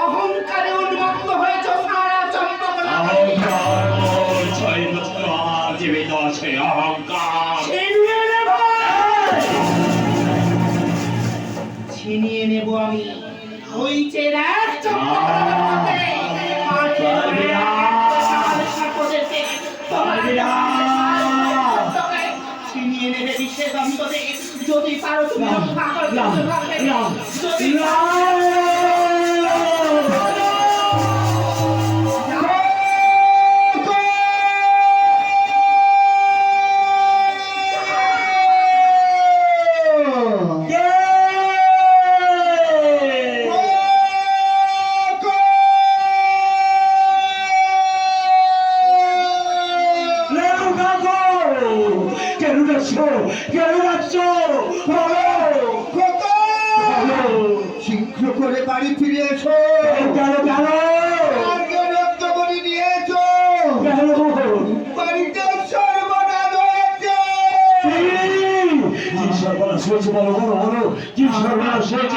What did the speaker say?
অহংকারে উন্মত্ত হয়েছে সারা চম্পকলা। অহংকার মোর 6 বছর আমার জীবিত আছে অহংকার। ছিনিয়ে নেব আমি ওই চেরা চম্পকলার মধ্যে ছিনিয়ে নেবে বিশ্বের দন্ততে। যদি পারো তুমি রক্ষা করতে যদি শীঘ্র করে বাড়ি ফিরে এসো। রক্তবলি নিয়েছো বাড়িতে সর্বনাশ হয়েছে। কি সর্বনাশ হয়েছে বলো বলো বলো কি সর্বনাশ হয়েছে?